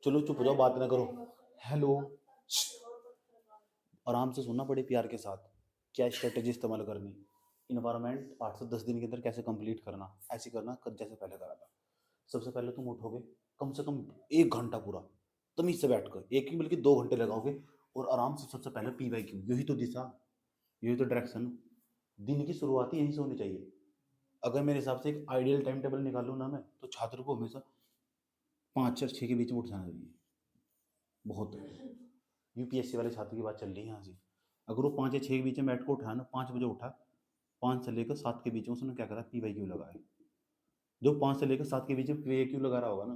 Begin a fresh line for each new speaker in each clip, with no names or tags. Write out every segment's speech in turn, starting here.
चलो चुप हो जाओ, बात ना करो। हेलो। आराम से सुनना पड़े प्यार के साथ। क्या स्ट्रेटेजी इस्तेमाल करनी, इन्वायरमेंट 8 से 10 दिन के अंदर कैसे कंप्लीट करना, ऐसे करना जैसे पहले करा था। सबसे पहले तुम उठोगे, कम से कम 1 घंटा पूरा तमीज से बैठ कर, एक ही बल्कि 2 घंटे लगाओगे, और आराम से सबसे पहले पी वाई क्यू, यही तो दिशा, यही तो डायरेक्शन, दिन की शुरुआत ही यहीं से होनी चाहिए। अगर मेरे हिसाब से एक आइडियल टाइम टेबल निकालूँ ना मैं, तो छात्र को हमेशा 5 और 6 के बीच में उठ जाना चाहिए। बहुत यूपीएससी वाले छात्र की बात चल रही है यहाँ से। अगर वो 5 या 6 के बीच में बैठ कर उठा ना, 5 बजे उठा, 5 से लेकर 7 के बीच में उसने क्या करा, पी वाई क्यू लगाया। जो 5 से लेकर 7 के बीच में पी वाई क्यू लगा रहा होगा ना,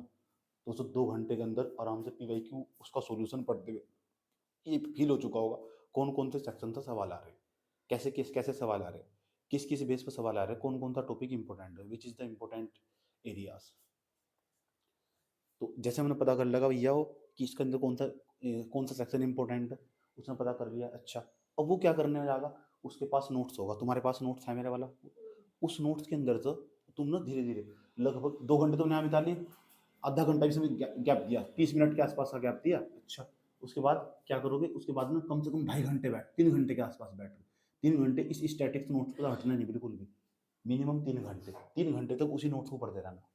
तो उसे 2 घंटे के अंदर आराम से पी वाई क्यू उसका सोल्यूशन पढ़ते हुए ये फील हो चुका होगा, कौन कौन से सेक्शन से सवाल आ रहे हैं, कैसे किस कैसे सवाल आ रहे हैं, किस किस बेस पर सवाल आ रहे हैं, कौन कौन सा टॉपिक इंपॉर्टेंट है, which is the important areas. तो जैसे हमने पता कर लगा भैया वो कि इसके अंदर कौन सा सेक्शन इंपॉर्टेंट है, उसने पता कर लिया। अच्छा, अब वो क्या करने जाएगा, उसके पास नोट्स होगा, तुम्हारे पास नोट्स है मेरे वाला, उस नोट्स के अंदर से तुम ना धीरे धीरे, लगभग 2 घंटे तुमने यहाँ बिता लिए, आधा घंटा इसमें गैप दिया, 30 मिनट के आसपास का गैप दिया। अच्छा, उसके बाद क्या करोगे, उसके बाद ना कम से कम 2.5 घंटे बैठ, 3 घंटे के आसपास बैठ, 3 घंटे इस स्टैटिक्स नोट्स पर हटना नहीं बिल्कुल भी, मिनिमम 3 घंटे, 3 घंटे तक उसी नोट्स को पढ़ते रहना।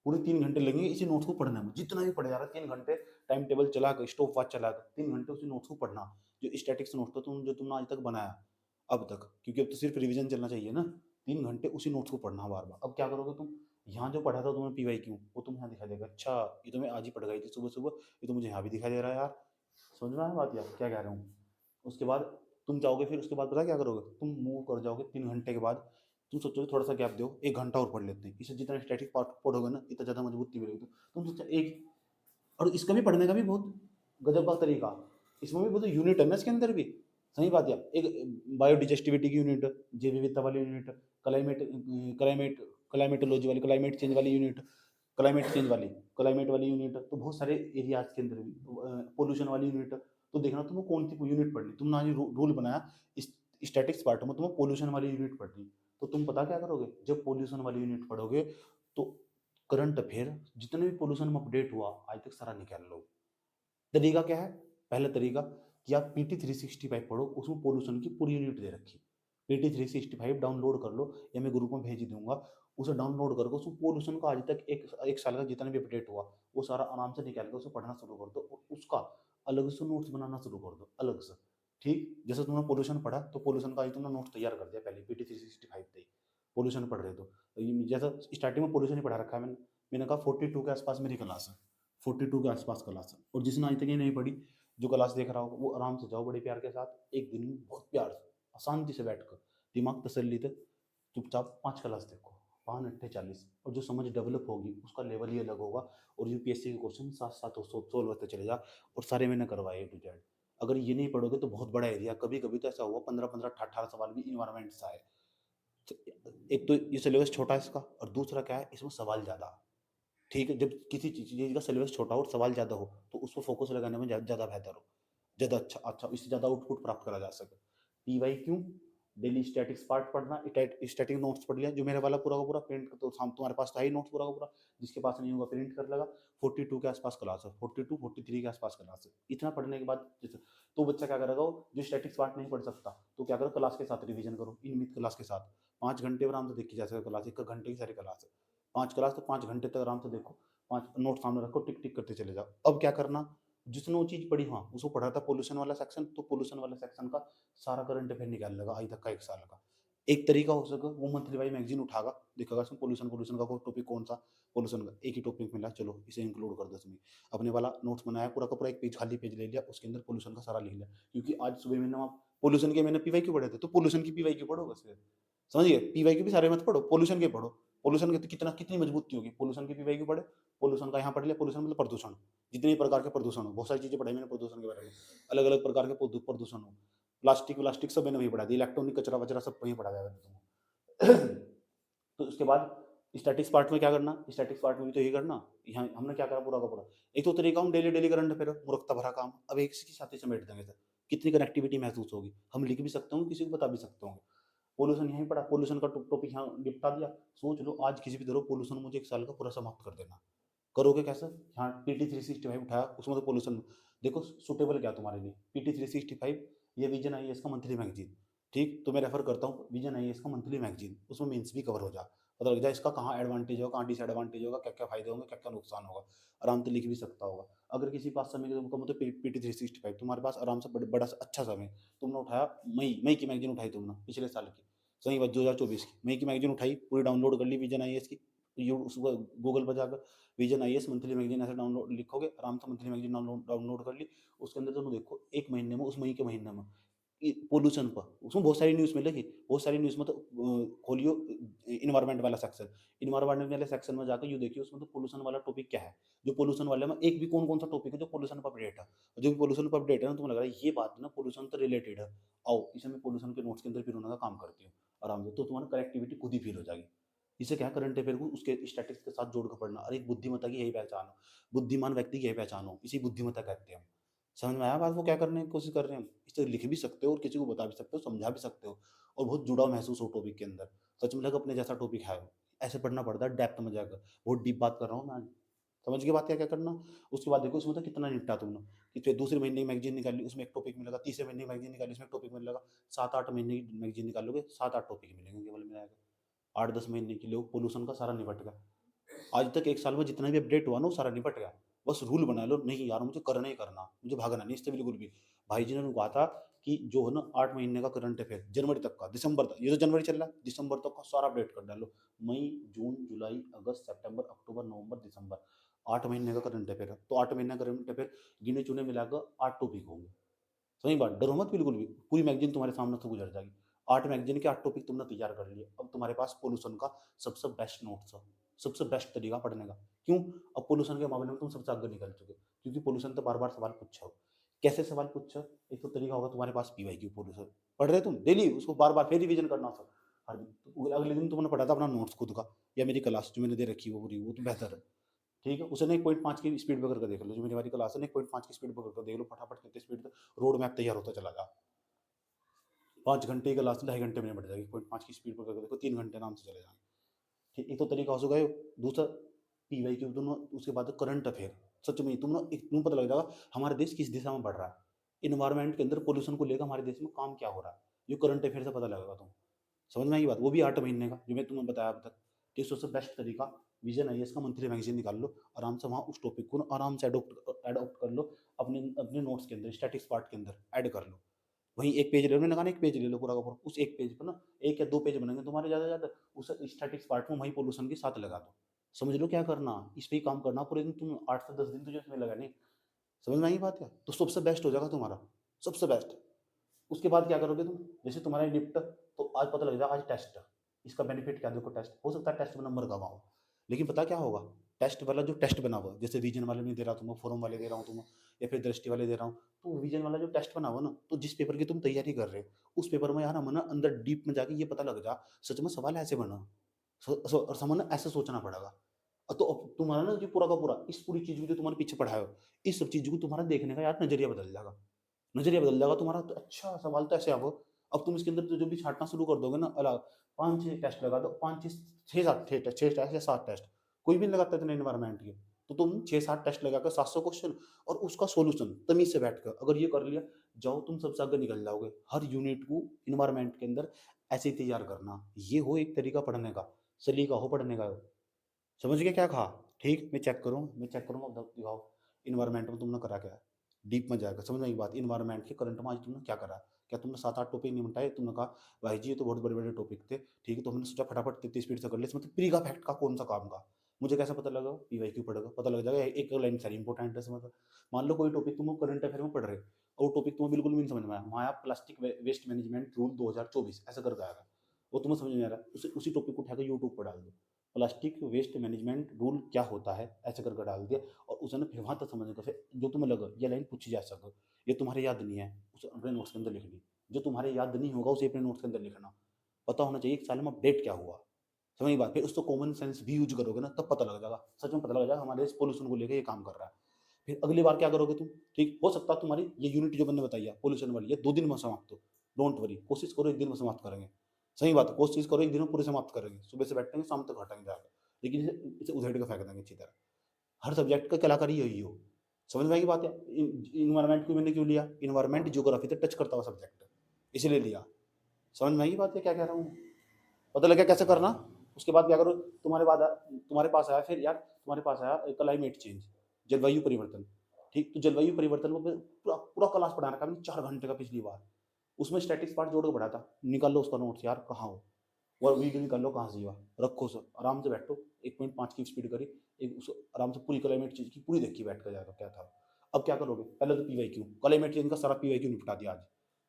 पूरे 3 घंटे लगेंगे इसी नोट्स को पढ़ने में, जितना भी पढ़े जा रहा है 3 घंटे, टाइम टेबल चला कर, स्टॉप वॉच चला कर 3 घंटे उसी नोट्स को पढ़ना। जो स्टैटिक्स नोट्स था जो तुमने आज तक बनाया अब तक, क्योंकि अब तो सिर्फ रिवीजन चलना चाहिए ना, 3 घंटे उसी नोट्स को पढ़ना बार बार। अब क्या करोगे तुम, यहाँ जो पढ़ा था तुम्हें पी वाई क्यू, वो तुम्हें यहाँ दिखाई देगा। अच्छा, ये तो मैं आज ही पढ़ गई थी सुबह सुबह, ये तो मुझे यहाँ भी दिखाई दे रहा है यार। समझ में आया बात यार क्या कह रहा हूँ। उसके बाद तुम जाओगे, फिर उसके बाद पता क्या करोगे, तुम मूव कर जाओगे 3 घंटे के बाद, तुम सोचोगे थोड़ा सा गैप दो, 1 घंटा और पढ़ लेते हैं, इससे जितना स्टैटिक पार्ट पढ़ोगे ना, इतना ज़्यादा मजबूती मिलेगी। तो तुम सोचा एक, और इसका भी पढ़ने का भी बहुत गजब का तरीका, इसमें भी बहुत यूनिट है ना इसके अंदर भी। सही बात है, एक बायोडिजेस्टिविटी की यूनिट, जैव विविधता वाली यूनिट, क्लाइमेट क्लाइमेट क्लाइमेटोलॉजी वाली, क्लाइमेट चेंज वाली यूनिट, क्लाइमेट वाली यूनिट, तो बहुत सारे एरियाज के अंदर भी, पोल्यूशन वाली यूनिट। तो देखना तुम्हें कौन सी यूनिट पढ़नी, तुमने आज रूल बनाया स्टैटिक्स पार्ट में तुम्हें पोल्यूशन वाली यूनिट पढ़नी, तो तुम पता क्या करोगे, जब पोल्यूशन वाली यूनिट पढ़ोगे, तो करंट अफेयर जितने भी पोल्यूशन में अपडेट हुआ आज तक सारा निकाल लो। तरीका क्या है, पहला तरीका कि आप PT 365 पढ़ो, उसमें पोल्यूशन की पूरी यूनिट दे रखी। PT 365 डाउनलोड कर लो, या मैं ग्रुप में भेज दूंगा, उसे डाउनलोड करके उसमें पोल्यूशन का आज तक एक साल का जितना भी अपडेट हुआ वो सारा आराम से निकाल के उसे पढ़ना शुरू कर दो, और उसका अलग से नोट्स बनाना शुरू कर दो अलग से। ठीक, जैसे तुमने पोल्यूशन पढ़ा, तो पोल्यूशन का आज तुमने नोट तैयार कर दिया पहले PT 365 पे, पोल्यूशन पढ़ रहे तो जैसा स्टार्टिंग में पोल्यूशन ही पढ़ा रखा है मैंने कहा 42 के आसपास मेरी क्लास है, 42 के आसपास क्लास है, और जिसने आज तक ये नहीं पढ़ी, जो क्लास देख रहा होगा, वो आराम से जाओ बड़े प्यार के साथ, एक दिन में बहुत प्यार से शांति से बैठ कर, दिमाग तसल्ली से चुपचाप 5 क्लास देखो, 5 8 40, और जो समझ डेवलप होगी उसका लेवल ही अलग होगा। और यूपीएससी के क्वेश्चन साथ साथ सोल्व होते चले जा, और सारे मैंने करवाए A to Z। अगर ये नहीं पढ़ोगे तो बहुत बड़ा एरिया, कभी कभी तो ऐसा हुआ 15 15 18 सवाल भी इन्वायरमेंट से आए। तो एक तो ये सिलेबस छोटा है इसका, और दूसरा क्या है, इसमें सवाल ज़्यादा। ठीक है, जब किसी चीज़ का सिलेबस छोटा हो और सवाल ज़्यादा हो, तो उस पर फोकस लगाने में ज़्यादा बेहतर हो, ज़्यादा अच्छा अच्छा इससे ज़्यादा आउटपुट प्राप्त करा जा सके। P Y Q, daily statics part पढ़ना, स्टैटिक नोट्स पढ़ लिया जो मेरे वाला पूरा का पूरा, प्रिंट तो तुम्हारे पास था ही नोट्स पूरा का पूरा, जिसके पास नहीं होगा प्रिंट कर लगा। 42 के आसपास क्लास है, 42 43 के आसपास क्लास है, इतना पढ़ने के बाद जैसे, तो बच्चा क्या करेगा, जो स्टैटिक्स पार्ट नहीं पढ़ सकता, तो क्या करो, क्लास के साथ रिवीजन करो, नियमित क्लास के साथ 5 घंटे आराम से देखी जा सके क्लास, 1 घंटे की सारी क्लास है, 5 क्लास तो 5 घंटे तक आराम से देखो, 5 नोट सामने रखो, टिक टिक करते चले जाओ। अब क्या करना, जिसने वो चीज़ पढ़ी, हाँ उसको पढ़ा था पोल्यूशन वाला सेक्शन, तो पोल्यूशन वाला सेक्शन का सारा करंट अफेयर निकाल लगा आज तक का 1 साल का। एक तरीका हो सके, वो मंथली वाइज मैगजीन उठागा, देखेगा इसमें पोल्यूशन पोल्यूशन का कोई टॉपिक कौन सा, पोल्यूशन का एक ही टॉपिक मिला, चलो इसे इंक्लूड कर दो इसमें। अपने वाला नोट्स बनाया पूरा का पूरा, एक पेज खाली पेज ले लिया, उसके अंदर पोल्यूशन का सारा लिख लिया, क्योंकि आज सुबह मैंने वहाँ पोल्यूशन के मैंने पीवाई क्यों पढ़े थे, तो पोल्यूशन की पीवाई क्यों पढ़ो बस फिर, समझिए, पीवाई क्यों भी सारे मत पढ़ो, पोल्यूशन के पढ़ो। पोल्यूशन के तो कितनी मजबूती होगी, पोल्यूशन की पीवाई क्यों पढ़े, पोल्यूशन का यहाँ पढ़ लिया, पोल्यूशन मतलब प्रदूषण, जितने प्रकार के प्रदूषण हो, बहुत सारी चीजें पढ़ाई मैंने प्रदूषण के बारे में, अलग अलग प्रकार के प्रदूषण हो, प्लास्टिक व्लास्टिक सब मैंने वही पढ़ा दिया, इलेक्ट्रॉनिक कचरा वचरा सब वही पढ़ा दिया मैंने। तो उसके बाद स्टैटिक्स पार्ट में क्या करना, स्टैटिक्स पार्ट में भी तो यही करना, यहाँ हमने क्या करा पूरा का पूरा, एक तो तरीका हम डेली डेली करंट अफेयर, मूर्खता भरा काम, अब एक के साथ ही समेट देंगे सर, कितनी कनेक्टिविटी महसूस होगी, हम लिख भी सकते होंगे, किसी को बता भी सकते होंगे। पोल्यूशन यहीं पड़ा, पोल्यूशन का टॉपिक यहाँ निपटा दिया, सोच लो आज किसी भी तरह पोल्यूशन मुझे 1 साल का पूरा समाप्त कर देना, करोगे कैसे? हाँ, PT365 उठाया, उसमें तो पोल्यूशन देखो सूटेबल क्या तुम्हारे लिए? PT365 ये विजन आईएएस का मंथली मैगजीन, ठीक? तो मैं रेफर करता हूँ विजन आईएएस का मंथली मैगजीन, उसमें मेंस भी कवर हो जा, पता लग जाए इसका कहाँ एडवांटेज होगा, कहाँ डिसएडवांटेज होगा, क्या क्या फायदे होंगे, क्या क्या नुकसान होगा, आराम से लिख भी सकता होगा। अगर किसी के पास समय कम हो तो PT365 तुम्हारे पास आराम से बड़ा सा अच्छा समय, तुमने उठाया मई मई की मैगजीन उठाई तुमने पिछले साल की, सही बात 2024 की मई की मैगजीन उठाई, पूरी डाउनलोड कर ली विजन आईएएस की, यू उसको गूगल पर जाकर विजन आईएएस मंथली मैगजीन ऐसे डाउनलोड लिखोगे, आराम से मंथली मैगजीन डाउनलोड कर ली। उसके अंदर तुम देखो एक महीने में, उस मई के महीने में पोल्यूशन पर उसमें बहुत सारी न्यूज़ मिलेगी, बहुत सारी न्यूज़ में तो खोलियो इन्वायरमेंट वाला सेक्शन, इन्वायरमेंट वाले सेक्शन में जाकर यू देखिए उसमें तो पोल्यूशन वाला टॉपिक क्या है, जो पोल्यूशन वाले में एक भी कौन कौन सा टॉपिक है जो पोल्यूशन पर अपडेट है, जो भी पोल्यूशन पर अपडेट है ना, तुम्हें लग रहा है ये बात ना पोल्यूशन से रिलेटेड है, आओ इसे मैं पोल्यूशन के नोट्स के अंदर फिर का काम करती हूँ आराम से, तो तुम्हारा कनेक्टिविटी खुद ही फील हो जाएगी। इसे क्या है, करंट अफेयर को उसके स्टैटिस्टिक्स के साथ जोड़ कर पढ़ना, अरे एक बुद्धिमत्ता की यही पहचान हो, बुद्धिमान व्यक्ति की यही पहचान हो, इसी बुद्धिमत्ता कहते हैं हम। समझ में आया बात, वो क्या करने की कोशिश कर रहे हैं हम? इसे लिख भी सकते हो और किसी को बता भी सकते हो, समझा भी सकते हो और बहुत जुड़ाव महसूस हो टॉपिक के अंदर। सच में लगा अपने जैसा टॉपिक है वो। ऐसे पढ़ना पड़ता है डेप्थ में जाकर, बहुत डीप बात कर रहा हूँ मैं। समझ के बात क्या-क्या करना? उसके बाद देखो इसमें तो कितना निपटा तुमने, कि फिर दूसरे महीने की मैगज़ीन निकाली उसमें एक टॉपिक मिलेगा, तीसरे महीने की मैगज़ीन निकाली उसमें एक टॉपिक मिलेगा, 7-8 महीने की मैगज़ीन निकालोगे 7-8 टॉपिक मिलेंगे केवल मिलाया के। 8-10 महीने के लिए पोल्यूशन का सारा निपट गया। आज तक 1 साल में जितना भी अपडेट हुआ ना वो सारा निपट गया। बस रूल बना लो, नहीं यार मुझे करना ही करना, मुझे भागना नहीं इससे बिल्कुल भी। भाई जी ने कहा था कि जो है ना 8 महीने का करंट अफेयर जनवरी तक का, दिसंबर तक, ये तो जनवरी चल रहा है, दिसंबर तक का सारा अपडेट कर डालो। मई, जून, जुलाई, अगस्त, सितंबर, अक्टूबर, नवंबर, दिसंबर, 8 महीने का करंट अफेयर है। तो 8 महीने का करंट अफेयर गिने-चुने मिलाकर 8 टॉपिक होंगे। सही बात, डरो मत बिल्कुल भी, पूरी मैगज़ीन तुम्हारे सामने से गुज़र जाएगी। 8 मैगज़ीन के 8 टॉपिक तुमने तैयार कर लिए, अब तुम्हारे पास पॉल्यूशन का सबसे बेस्ट नोट्स है, सबसे बेस्ट तरीका पढ़ने का। क्यों? अब पॉल्यूशन के मामले में तुम सबसे आगे निकल चुके हो, क्योंकि पॉल्यूशन तो बार-बार सवाल पूछा हो। कैसे सवाल पूछा? एक तो तरीका होगा तुम्हारे पास पीवाईक्यू पॉल्यूशन, पढ़ रहे हो तुम डेली उसको बार-बार फिर रिवीजन करना सर। हर दिन अगले दिन तुमने पढ़ा था अपना नोट्स खुद का, या मेरी क्लास जो मैंने दे रखी है वो पूरी, वो तो बेहतर है। ठीक है? उसे ना 1.5 की स्पीड पे करके देख लो, जो मेरी वाली क्लास है ना 1.5 की स्पीड पे करके देख लो, फटाफट कितनी स्पीड से रोड मैप तैयार होता चला जा। 5 घंटे की क्लास 2.5 घंटे में निपट जाएगी, 0.5 की स्पीड पर करके देखो 3 घंटे आराम से चले जाएँगे। ठीक, एक तो तरीका हो चुका है, दूसरा पीवाईक्यू तुम ना उसके बाद करंट अफेयर, सच में तुम ना एक तुम्हें पता लग जाएगा हमारा देश किस दिशा में बढ़ रहा है। एनवायरनमेंट के अंदर पॉल्यूशन को लेकर हमारे देश में काम क्या हो रहा है, ये करंट अफेयर से पता लगेगा तुम्हें। समझ में आई बात? वो भी 8 महीने का, जो मैं तुम्हें बताया अब तक। कि सबसे बेस्ट तरीका विजन आईएएस का मंथली मैगज़ीन निकाल लो, आराम से वहाँ उस टॉपिक को ना आराम से एडॉप्ट कर लो, अपने अपने नोट्स के अंदर, स्टैटिक्स पार्ट के अंदर ऐड कर लो। वहीं एक पेज ले लो, मैंने कहा ना एक पेज ले लो पूरा का पूरा, उस एक पेज पर ना 1 या 2 पेज बनेंगे तुम्हारे ज़्यादा से ज़्यादा, उस स्टैटिक्स पार्ट में वहीं पॉल्यूशन के साथ लगा दो। समझ लो क्या करना, इस पे ही काम करना पूरे दिन, तुम 8 से 10 दिन तुझे इसमें लगाने। समझ में आई बात क्या? तो सबसे बेस्ट हो जाएगा तुम्हारा, सबसे बेस्ट। उसके बाद क्या करोगे तुम? जैसे तुम्हारा निपटा, तो आज पता लग जाएगा आज टेस्ट है। इसका बेनिफिट क्या, देखो टेस्ट हो सकता है टेस्ट में नंबर कम आओ, लेकिन पता क्या होगा? टेस्ट वाला जो टेस्ट बना हुआ है, जैसे रीजन वाले नहीं दे रहा तुम्हें, फोरम वाले दे रहा हूँ तुम्हें, या फिर दृष्टि वाले दे रहा हूँ, तो रीजन वाला जो टेस्ट बना हुआ ना, तो जिस पेपर की तुम तैयारी कर रहे हो, उस पेपर में यार हमें ना अंदर डीप में जाके ये पता लग जा, सच में सवाल ऐसे बना, और हमें ना ऐसे सोचना पड़ेगा। तो अब तुम्हारा ना जो पूरा का पूरा इस पूरी चीज को जो तुम्हारे पीछे पढ़ाया हो, इस सब चीज को तुम्हारा देखने का यार नजरिया बदल जाएगा, नज़रिया बदल जाएगा तुम्हारा। तो अच्छा सवाल तो ऐसे अब तुम इसके अंदर तो जो भी छाँटना शुरू कर दोगे ना, 5-6 टेस्ट लगा दो, 5-6 6-7 6 टेस्ट या 7 टेस्ट, कोई भी नहीं लगाता इतने एनवायरनमेंट के। तो तुम 6-7 टेस्ट लगाकर 700 क्वेश्चन और उसका सॉल्यूशन तमीज़ से बैठकर अगर ये कर लिया, जाओ तुम सबसे आगे निकल जाओगे। हर यूनिट को एनवायरनमेंट के अंदर ऐसे ही तैयार करना, ये हो एक तरीका पढ़ने का, सलीका हो पढ़ने का। समझ गए क्या कहा? ठीक, मैं चेक करूँगा, अब दिखाओ एनवायरनमेंट में तुमने करा क्या है? डीप में जाकर समझ में आई बात, एनवायरनमेंट के करंट में आज तुमने क्या करा? क्या तुमने 7-8 टॉपिक निपटाए? तुमने कहा भाई जी ये तो बहुत बड़े-बड़े टॉपिक थे, ठीक है, तो हमने सोचा फटाफट इतनी स्पीड से कर ले, इसमें तो प्री का फैक्ट का कौन-सा काम का? मुझे कैसे पता लगा? पीवाईक्यू पढ़ेगा, पता लग जाएगा एक लाइन सारी इंपॉर्टेंट है इसमें तो। मान लो कोई टॉपिक तुम करंट अफेयर में पढ़ रहे हो और वो टॉपिक तुम्हें बिल्कुल भी नहीं समझ में आया, वहाँ आया प्लास्टिक वेस्ट मैनेजमेंट रूल 2024 ऐसा करके आएगा, वो तुम्हें समझ में नहीं आ रहा, उसी टॉपिक को उठाकर यूट्यूब पर डाल दो। प्लास्टिक वेस्ट मैनेजमेंट रूल क्या होता है, ऐसे करके डाल दिया और उसे ना फिर वहाँ तक समझने का, फिर जो तुम्हें लगा ये लाइन पूछी जा सके, ये तुम्हारे याद नहीं है, उसे अपने नोट्स के अंदर लिख ली। जो तुम्हारे याद नहीं होगा उसे अपने नोट्स के अंदर लिखना। पता होना चाहिए 1 साल में अपडेट क्या हुआ। समझ बात? फिर उसको कॉमन सेंस भी यूज़ करोगे ना तब पता लग जाएगा, सच में पता लग जाएगा हमारे इस पॉल्यूशन को लेके ये काम कर रहा है। फिर अगली बार क्या करोगे तुम? ठीक, हो सकता है तुम्हारी ये यूनिट जो मैंने बताई है पॉल्यूशन वाली, ये 2 दिन में समाप्त हो। डोंट वरी, कोशिश करो 1 दिन में समाप्त करेंगे। सही बात है, कोशिश करो 1 दिन में पूरे समाप्त करेंगे। सुबह से बैठेंगे, शाम तक हटाएँगे जाके। लेकिन इसे इसे उधेड़ के फेंक देंगे अच्छी तरह। हर सब्जेक्ट का कलाकारी यही हो। समझ में आएगी बात है। इन्वायरमेंट को मैंने क्यों लिया, इन्वायरमेंट ज्योग्राफी से टच करता हुआ सब्जेक्ट इसलिए लिया। समझ में आएगी बात है क्या कह रहा हूँ, पता लगा कैसे करना। उसके बाद क्या करो, तुम्हारे पास आया फिर यार, तुम्हारे पास आया क्लाइमेट चेंज, जलवायु परिवर्तन। ठीक, तो जलवायु परिवर्तन को पूरा पूरा क्लास पढ़ा रखा मैंने 4 घंटे का पिछली बार। उसमें स्टैटिक्स पार्ट जोड़ के पढ़ा था, निकाल लो उसका नोट्स यार कहाँ हो, और वीडियो निकाल लो कहाँ से हुआ, रखो सर आराम से बैठो, 1.5 की स्पीड करी, एक आराम से पूरी क्लाइमेट चेंज की पूरी देखी बैठ कर जाएगा क्या था। अब क्या करोगे, पहले तो पीवाईक्यू, क्लाइमेट चेंज का सारा पीवाईक्यू निपटा दिया आज।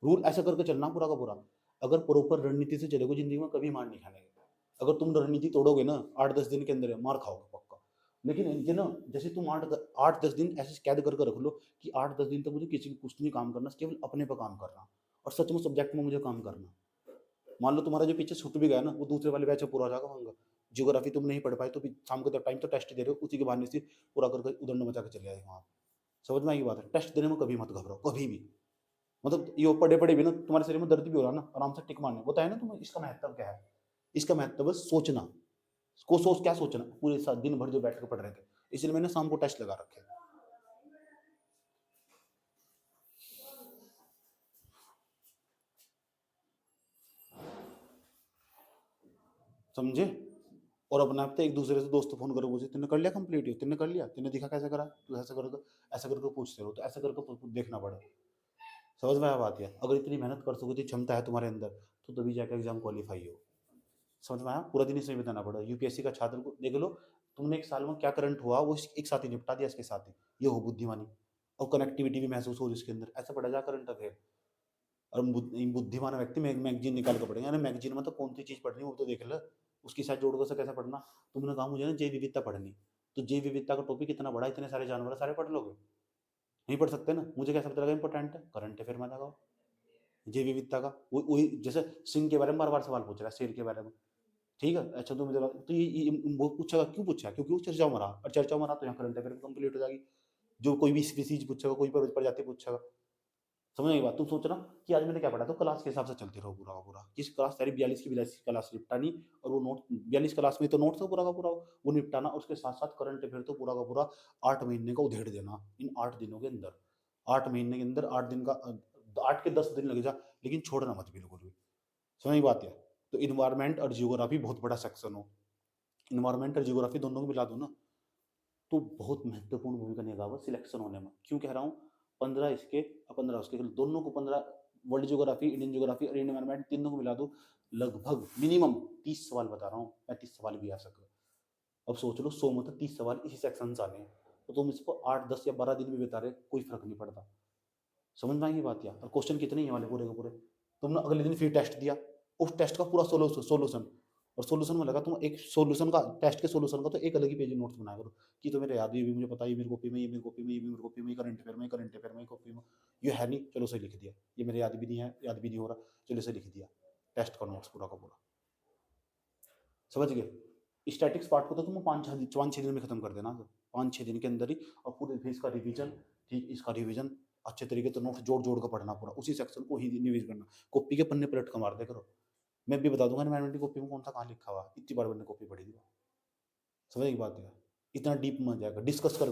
रूल ऐसा करके चलना पूरा का पूरा। अगर प्रॉपर रणनीति से चलोगे जिंदगी में कभी मार नहीं खाने। अगर तुम रणनीति तोड़ोगे ना 8-10 दिन के अंदर मार खाओगे पक्का। लेकिन ये ना, जैसे तुम 8-10 दिन ऐसे कैद करके रख लो कि 8-10 दिन तक मुझे किसी कुछ नहीं काम करना, केवल अपने पर काम करना और सच में सब्जेक्ट में मुझे काम करना। मान लो तुम्हारा जो पीछे छूट भी गया ना, वो दूसरे वाले बैच में पूरा हो जाएगा होगा। जियोग्राफी तुम नहीं पढ़ पाए तो शाम को टाइम तो टेस्ट दे रहे हो, उसी के बहाने से पूरा करके उदंड मचा के चले जाएगा वहाँ। समझ में आई बात है। टेस्ट देने में कभी मत घबराओ कभी भी। मतलब ये पढ़े पढ़े भी ना तुम्हारे शरीर में दर्द भी हो रहा है ना, आराम से टिक मारने बताया ना तुम्हें। इसका महत्व क्या है, इसका महत्व है सोचना। को सोच क्या सोचना, पूरे सात दिन भर जो बैठ कर पढ़ रहे थे, इसलिए मैंने शाम को टेस्ट लगा रखे। समझे। और अपने आप एक दूसरे से दोस्त फोन करो, मुझे तुमने कर लिया कंप्लीट, तुमने कर लिया, तुमने दिखा कैसे करा, तो ऐसा करके पूछते रहो, तो ऐसा करके देखना पड़ा। समझ में आया बात है। अगर इतनी मेहनत कर सको, इतनी क्षमता है तुम्हारे अंदर, तो तभी जाकर एग्जाम क्वालिफाई हो। समझ में आया। पूरा दिन इसमें बिताना पड़ा। यूपीएससी का छात्र को देख लो, तुमने एक साल में क्या करंट हुआ वो एक साथ ही निपटा दिया इसके साथ ही। ये हो बुद्धिमानी, और कनेक्टिविटी भी महसूस हो इसके अंदर, ऐसा पढ़ा जा करंट अफेयर। और बुद्धिमान व्यक्ति मैगजीन निकाल कर पढ़ेगा ना, मैगजीन में तो कौन सी चीज पढ़नी है वो तो देख ले, उसके साथ जोड़ कर कैसे पढ़ना। तुमने कहा मुझे ना जैव विविधता पढ़नी, तो जैव विविधता का टॉपिक इतना बड़ा, इतने सारे जानवर सारे पढ़ लोगे, नहीं पढ़ सकते ना। मुझे कैसा पता लगा इंपॉर्टेंट है, करंट अफेयर में लगाओ जैव विविधता का। वही जैसे सिंह के बारे में बार बार सवाल पूछ रहा है, शेर के बारे में। ठीक है, अच्छा तो मुझे तो ये वो पूछेगा, क्यों पूछा, क्योंकि वो चर्चा में रहा, और चर्चा में रहा तो यहाँ करंट अफेयर कंप्लीट हो जाएगी। जो कोई भी स्पीसीज पूछेगा, कोई प्रजाति पूछेगा। समझ आई बात। तुम सोचना कि आज मैंने क्या पढ़ा, तो क्लास के हिसाब से चलते रहो पूरा का पूरा। किस क्लास तेरी 42 की 42 क्लास निपटानी, और वो नोट 42 क्लास में तो नोट था पूरा का पूरा वो निपटाना, उसके साथ साथ करंट अफेयर तो पूरा का पूरा 8 महीने का उधेड़ देना इन 8 दिनों के अंदर। 8 महीने के अंदर 8 दिन का 8 के 10 दिन लग जा, लेकिन छोड़ना मत बिल्कुल भी। समझ आई बात है। तो इन्वायरमेंट और जियोग्राफी बहुत बड़ा सेक्शन हो, इन्वायरमेंट और जियोग्राफी दोनों को मिला दो ना, तो बहुत महत्वपूर्ण भूमिका निभाएगा सिलेक्शन होने में। क्यों कह रहा हूँ, 15 इसके और 15 उसके, दोनों को 15, वर्ल्ड जियोग्राफी, इंडियन जियोग्राफी और इन्वायरमेंट तीनों को मिला दो, लगभग मिनिमम 30 सवाल बता रहा हूँ, 35 सवाल भी आ सकते। अब सोच लो 100 में तो 30 सवाल इसी सेक्शन से आने हैं, तो तुम इसको 8, 10 या 12 दिन भी बता रहे, कोई फर्क नहीं पड़ता। समझ में आएगी बात। या और क्वेश्चन कितने ही वाले पूरे के पूरे, तुमने अगले दिन फिर टेस्ट दिया, उस टेस्ट का पूरा सोल्यूशन, और सोल्यूशन में लगा तुम एक सोल्यूशन का, टेस्ट के सोल्यूशन का तो एक अलग ही पेज नोट्स बनाया करो कि तो मेरे याद भी मुझे पता है, ये मेरी कॉपी में, ये मेरी कॉपी में, ये मेरी कॉपी में, करंट अफेयर में, करंट अफेयर में, कॉपी में, ये है नहीं, चलो सही लिख दिया, ये मेरे याद भी नहीं है, याद भी नहीं हो रहा, चलो सही लिख दिया। टेस्ट का नोट्स पूरा का पूरा। समझ गए। स्टैटिक्स पार्ट को तो तुम 5-6 दिन में खत्म कर देना, 5-6 दिन के अंदर ही, और पूरे फिर इसका रिवीजन। ठीक, इसका रिवीजन अच्छे तरीके से नोट्स जोड़ जोड़ कर पढ़ना पूरा, उसी सेक्शन को ही रिवीज करना। कॉपी के पन्ने पलट कर मार दे करो। मैं भी बता दूंगा एनवायरमेंट की कॉपी में कौन सा कहाँ लिखा हुआ, इतनी बार मैंने कॉपी पढ़ी थी। समझ की बात है। इतना डीप में जाएगा, डिस्कस कर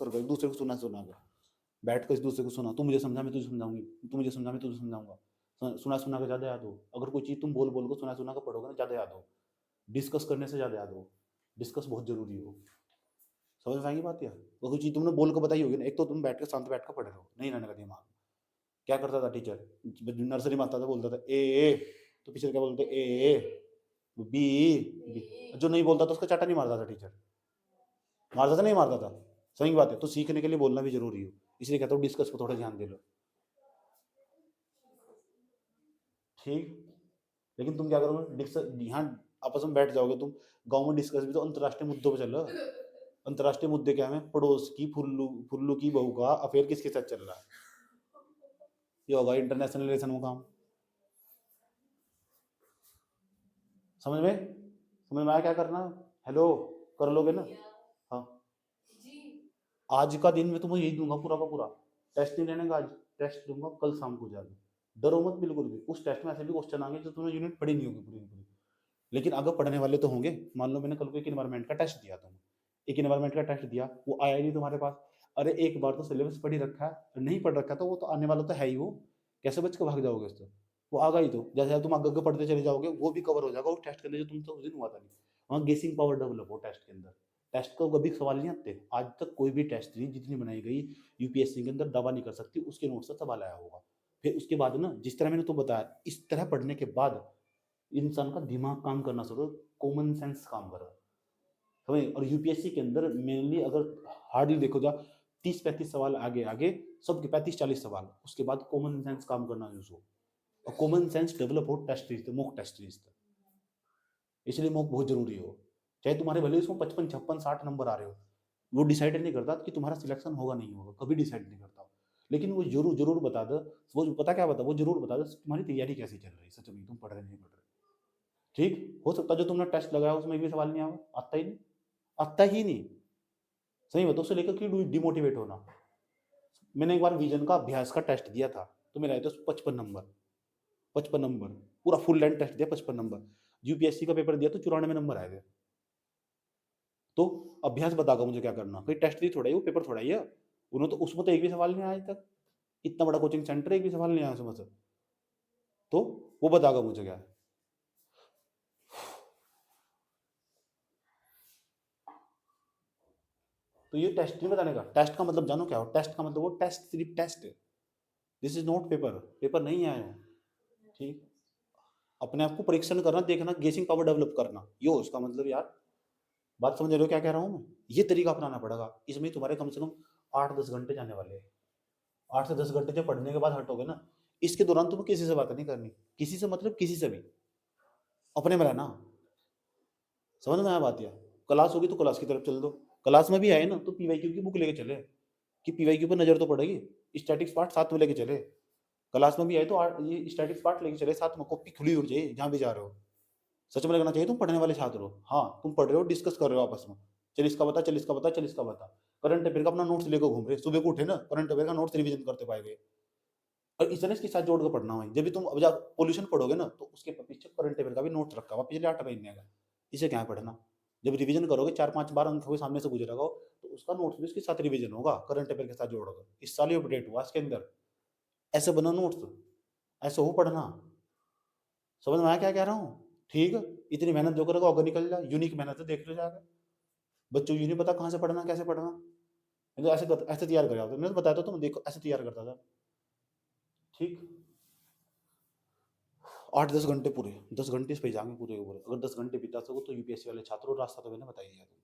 एक दूसरे को सुना कर, बैठ कर इस दूसरे को सुना, तू मुझे समझा मैं तुझे समझाऊंगी, तू मुझे समझा मैं तुझे समझाऊंगा। सुना के ज़्यादा याद हो। अगर कोई चीज़ तुम बोल बोल को सुना कर पढ़ोगे ना, ज़्यादा याद हो। डिस्कस करने से ज़्यादा याद हो, डिस्कस बहुत जरूरी हो। समझ में आएगी बात। यार वो कोई चीज़ तुमने बोल कर बताई होगी ना, एक तो तुम बैठ कर शांत बैठ कर पढ़ रहे हो, नहीं रहने का दिमाग। क्या करता था टीचर, नर्सरी में आता था बोलता था ए, तो टीचर क्या बोलते, ए बी, बी। जो नहीं बोलता था उसका चाटा नहीं मारता था टीचर, मारता था नहीं मारता था। सही बात है। तो सीखने के लिए बोलना भी जरूरी हो, इसलिए कहता हूँ डिस्कस को थोड़ा ध्यान दे लो। ठीक। लेकिन तुम क्या करोगे, डिस्कस यहाँ आपस में बैठ जाओगे तुम, गांव में डिस्कस भी तो अंतर्राष्ट्रीय मुद्दों पे चल रहा है। अंतर्राष्ट्रीय मुद्दे क्या है, पड़ोस की फुल्लू फुल्लू की बहू का अफेयर किसके साथ चल रहा है, ये होगा इंटरनेशनल रिलेशन में काम। समझ में आया क्या करना। हेलो, कर लोगे ना। हाँ, आज का दिन मैं तुम्हें यही दूंगा पूरा का पूरा। टेस्ट नहीं लेने का आज, टेस्ट दूंगा कल शाम को जाके। डरो मत बिल्कुल भी। उस टेस्ट में ऐसे भी क्वेश्चन आएंगे जो तुमने यूनिट पढ़ी नहीं होगी पूरी की पूरी, लेकिन अगर पढ़ने वाले तो होंगे। मान लो मैंने कल को एक इन्वायरमेंट का टेस्ट दिया तुम्हें, एक एनवायरनमेंट का टेस्ट दिया, वो आया ही नहीं तुम्हारे पास। अरे एक बार तो सिलेबस पढ़ ही रखा है, नहीं पढ़ रखा तो वो तो आने वाला तो है ही, वो कैसे बच के भाग जाओगे उससे? वो आ गई तो जैसे तुम आगे आगे पढ़ते चले जाओगे वो भी कवर हो जाएगा उस टेस्ट के अंदर जो तुमसे उस दिन हुआ था नहीं। वहाँ गेसिंग पावर डेवलप हो टेस्ट के अंदर। टेस्ट को कभी सवाल नहीं आते आज तक, कोई भी टेस्ट नहीं जितनी बनाई गई यूपीएससी के अंदर दावा नहीं कर सकती उसके नोट से सवाल आया होगा। फिर उसके बाद ना जिस तरह मैंने तो बताया इस तरह पढ़ने के बाद इंसान का दिमाग काम करना शुरू, कॉमन सेंस काम कर रहा है, समझे। और यूपीएससी के अंदर मेनली अगर हार्डली देखो जा 30-35 सवाल आगे आगे, सब 35-40 सवाल, उसके बाद कॉमन सेंस काम करना यूज हो। और कॉमन सेंस डेवलप हो test series mock test series, इसलिए मॉक बहुत जरूरी हो। चाहे तुम्हारे भले उसमें 55, 56, 60 नंबर आ रहे हो, वो डिसाइड नहीं करता कि तुम्हारा सिलेक्शन होगा नहीं होगा, कभी डिसाइड नहीं करता। लेकिन वो जरूर जरूर बता दो, वो पता क्या बता, वो जरूर बता दो तुम्हारी तैयारी कैसी चल रही है, सच में तुम पढ़ रहे नहीं पढ़ रहे। ठीक हो सकता है जो तुमने टेस्ट लगाया उसमें भी सवाल नहीं आया, आता ही नहीं, आता ही नहीं। सही बताओ, उससे लेकर क्यों डिमोटिवेट होना। मैंने एक बार विजन का अभ्यास का टेस्ट दिया था, तो मेरा आया था 55 नंबर, 55 नंबर, पूरा फुल लेंथ टेस्ट दिया 55 नंबर। यूपीएससी का पेपर दिया तो 94 नंबर आए थे। तो अभ्यास बतागा मुझे क्या करना, कोई टेस्ट दी थोड़ा ही, वो पेपर थोड़ा ही है। उन्होंने तो उसमें तो एक भी सवाल नहीं आया आज तक, इतना बड़ा कोचिंग सेंटर एक भी सवाल नहीं आया उसमें से। तो वो बतागा मुझे क्या है। तो ये टेस्ट नहीं बताने का, टेस्ट का मतलब जानो क्या हो, टेस्ट का मतलब वो टेस्ट सिर्फ टेस्ट है, this is not paper, paper नहीं आया हो। ठीक, अपने आप को परीक्षण करना, देखना, गेसिंग पावर डेवलप करना, ये उसका मतलब यार। बात समझ रहे हो क्या कह रहा हूँ मैं? ये तरीका अपनाना पड़ेगा, इसमें तुम्हारे कम से कम 8-10 घंटे जाने वाले हैं। 8 से 10 घंटे जब पढ़ने के बाद हटोगे ना, इसके दौरान तुम्हें किसी से बात नहीं करनी, किसी से मतलब किसी से भी, अपने में रहना। समझ में आया बात? या क्लास होगी तो क्लास की तरफ चल दो, क्लास में भी आए ना तो पीवाईक्यू की बुक लेके चले, कि पीवाईक्यू पर नजर तो पड़ेगी, स्टैटिक्स पार्ट साथ में लेके चले। क्लास में भी आए तो ये स्टैटिक्स पार्ट लेके चले साथ में, कॉपी खुली होनी चाहिए जहाँ भी जा रहे हो। सच में लगना चाहिए तुम पढ़ने वाले छात्र हो, हाँ तुम पढ़ रहे हो, डिस्कस कर रहे हो आपस में, चल इसका बता, चल इसका बता, चल इसका बता। करंट अफेयर का अपना नोट्स लेकर घूम रहे, सुबह को उठे ना करंट अफेयर का नोट्स रिवीजन करते पाएंगे। और इस तरह इसके साथ जोड़ कर पढ़ना है, जब भी तुम अब जब पोल्यूशन पढ़ोगे ना तो उसके पीछे करंट अफेयर का भी नोट रखा हुआ पिछले 8 महीने का, इसे क्या है पढ़ना। जब रिवीजन करोगे 4-5 बार अंक के सामने से गुजरेगा तो उसका नोट्स भी उसके साथ रिवीजन होगा, करंट अफेयर के साथ जोड़ोगे, इस साल ही अपडेट हुआ इसके अंदर, ऐसे बना नोट्स, ऐसे हो पढ़ना। समझ में आया क्या कह रहा हूँ? ठीक है, इतनी मेहनत जो करोगे अगर निकल जाए, यूनिक मेहनत है, देख लो जाकर। बच्चों को ये नहीं पता कहाँ से पढ़ना कैसे पढ़ना, मैं तो ऐसे तैयार कर रहा था, मैं तो बताया था तुम देखो ऐसे तैयार करता था। ठीक, 8-10 घंटे पूरे, 10 घंटे इस पे जाएंगे पूरे के पूरे, अगर 10 घंटे बिता सको तो यूपीएससी वाले छात्रों रास्ता तो मैंने बता ही दिया तुम।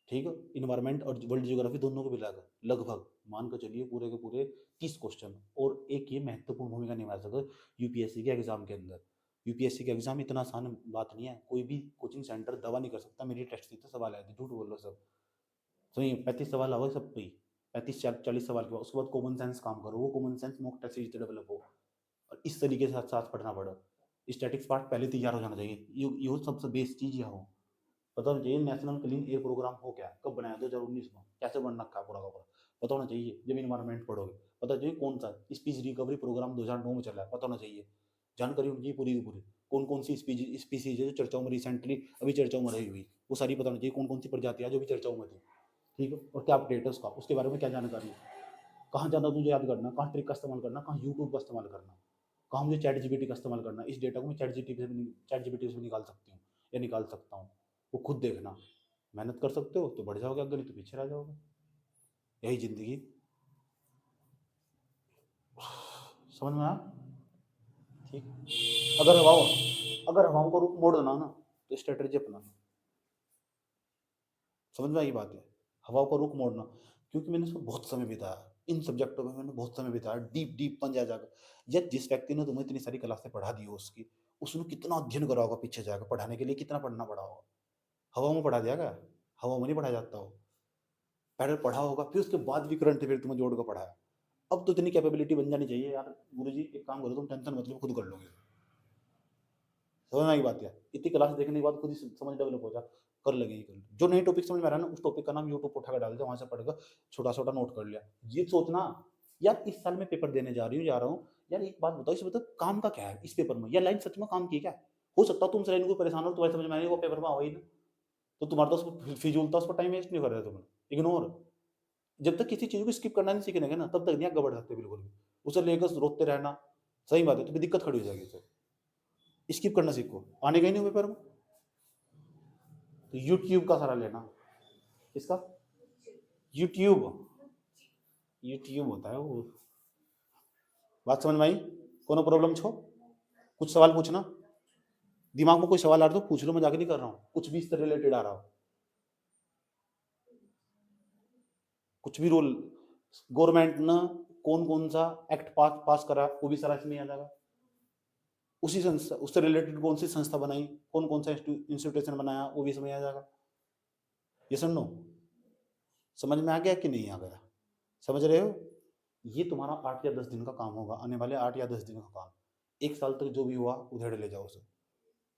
ठीक है, इन्वायरमेंट और वर्ल्ड जियोग्राफी दोनों को मिलाकर लगभग मान कर चलिए पूरे के पूरे 30 क्वेश्चन, और एक ये महत्वपूर्ण भूमिका निभा सके यूपीएससी के एग्जाम के अंदर। यूपीएससी का एग्जाम इतना आसान बात नहीं है, कोई भी कोचिंग सेंटर दवा नहीं कर सकता मेरी टेस्ट थी तो सवाल आए थे, झूठ बोल लो सब। तो ये 35 सवाल हुआ सब पे, 35-40 सवाल के बाद उसके बाद कॉमन सेंस काम करो, वो common sense mock test series develop हो, और इस तरीके से साथ साथ पढ़ना पड़ा। स्टैटिक्स पार्ट पहले तैयार हो जाना चाहिए, ये सबसे बेस्ट चीज़ यह हो। पता होना चाहिए नेशनल क्लीन एयर प्रोग्राम हो क्या, कब बनाया 2019 में, कैसे बन रखा है पूरा का पूरा, पता होना चाहिए। जब इन्वायरमेंट पढ़ोगे पता चाहिए कौन सा स्पीच रिकवरी प्रोग्राम 2009 में चला है, पता होना चाहिए, जानकारी होनी चाहिए पूरी की पूरी। कौन कौन सी स्पीसीज है जो चर्चाओं में रिसेंटली अभी चर्चाओं में रही हुई, वो सारी पता होना चाहिए, कौन कौन सी प्रजातियाँ जो भी चर्चाओं में थी। ठीक है, और क्या अपडेट है उसका, उसके बारे में क्या जानकारी है, कहाँ ज़्यादा तुझे याद करना, कहाँ ट्रिक का इस्तेमाल करना, कहाँ यूट्यूब का इस्तेमाल करना, कहाँ मुझे चैट जीपीटी का इस्तेमाल करना, इस डेटा को मैं चैट जीपीटी से भी निकाल सकती हूँ या निकाल सकता हूँ, वो खुद देखना। मेहनत कर सकते हो तो बढ़ जाओगे, अगर नहीं तो पीछे रह जाओगे, यही जिंदगी। समझ में आया? ठीक, अगर हवाओं को रुख मोड़ देना ना तो स्ट्रेटेजी अपनाना। समझ में आई बात है, हवाओं का रुख मोड़ना, क्योंकि मैंने इसमें बहुत समय बिताया, इन सब्जेक्टों में मैंने बहुत समय बिताया, डीप डीप पंजा जाकर। या जिस व्यक्ति ने तुम्हें इतनी सारी क्लासें पढ़ा दी हो उसकी, उसने कितना अध्ययन करा होगा पीछे जाकर, पढ़ाने के लिए कितना पढ़ना पड़ा होगा। हवा में पढ़ा दिया क्या? हवा में नहीं पढ़ा जाता हो, पहले पढ़ा होगा फिर उसके बाद भी करंट अफेयर तुम्हें जोड़ कर पढ़ाया। अब तो इतनी कैपेबिलिटी बन जानी चाहिए यार, गुरु जी एक काम करो तुम टेंशन मतलब खुद कर लोगे। समझ में आई बात? यार इतनी क्लास देखने के बाद खुद ही समझ डेवलप हो जा, कर लगे ही कर, जो नई टॉपिक समझ में आ रहा है ना उस टॉपिक का नाम यूट्यूब पर उठा कर डाल दे, वहां से पढ़कर छोटा छोटा नोट कर लिया। ये सोचना यार इस साल मैं पेपर देने जा रही हूँ, जा रहा हूँ यार, एक बात बताओ, इस मतलब काम का क्या है इस पेपर में, यह लाइन सच में काम की क्या? हो सकता है तुमसे लाइन को परेशान हो, तुम्हारे समझ में आएगी वो पेपर में आओ ही ना, तो तुम्हारा तो उसमें फिजूल था, उस पर टाइम वेस्ट नहीं कर रहे तुम, इग्नोर। जब तक किसी चीज़ को स्किप करना नहीं सीखेंगे ना, तब तक नहीं आगे बढ़ सकते बिल्कुल भी। उसे लेकर रोकते रहना, सही बात है, तो फिर दिक्कत खड़ी हो जाएगी उसे। स्किप करना सीखो, आने का ही नहीं पेपर में। तो यूट्यूब का सारा लेना, किसका? यूट्यूब, यूट्यूब होता है वो। बात समझ में आई? कोनो प्रॉब्लम छो? कुछ सवाल पूछना, दिमाग में कोई सवाल आ रहा तो पूछ लो, मजाक नहीं कर रहा हूँ। कुछ भी इससे रिलेटेड आ रहा हो, कुछ भी रूल, गवर्नमेंट ने कौन कौन सा एक्ट पास करा, वो भी सारा इसमें आ जाएगा। उसी संस्था, उससे रिलेटेड कौन सी संस्था बनाई, कौन कौन सा इंस्टीट्यूशन बनाया, वो भी समझ आ जाएगा। ये सुन लो, समझ में आ गया कि नहीं आ गया? समझ रहे हो? ये तुम्हारा 8 या 10 दिन का काम होगा, आने वाले 8 या 10 दिन का काम। 1 साल तक जो भी हुआ उधेड़ ले जाओ उसे।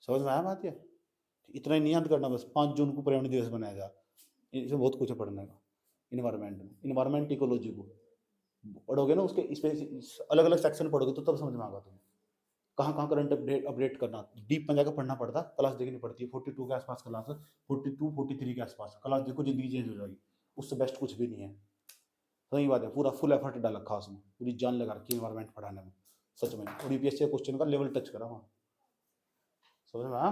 समझ में आया बात? ये इतना ही नहीं याद करना बस, 5 जून को पर्यावरण दिवस मनाया जा, इसमें बहुत कुछ है पढ़ने का। इन्वायरमेंट में, इन्वायरमेंट इकोलॉजी को पढ़ोगे ना, उसके इस पे अलग अलग सेक्शन पढ़ोगे तो तब समझ में आएगा तुम्हें कहाँ कहाँ करंट अपडेट करना। डीप में जाकर पढ़ना पड़ता, क्लास देखनी पड़ती है। 42 के आसपास क्लास है, 42 43 के आसपास क्लास देखो, जिंदगी चेंज हो जाएगी। उससे बेस्ट कुछ भी नहीं है। सही बात है, पूरा फुल एफर्ट डाल रखा उसमें, पूरी जान लगा रखी इन्वायरमेंट पढ़ाने में, सच में। और यूपीएससी क्वेश्चन का लेवल टच करा वहाँ। समझ में आया?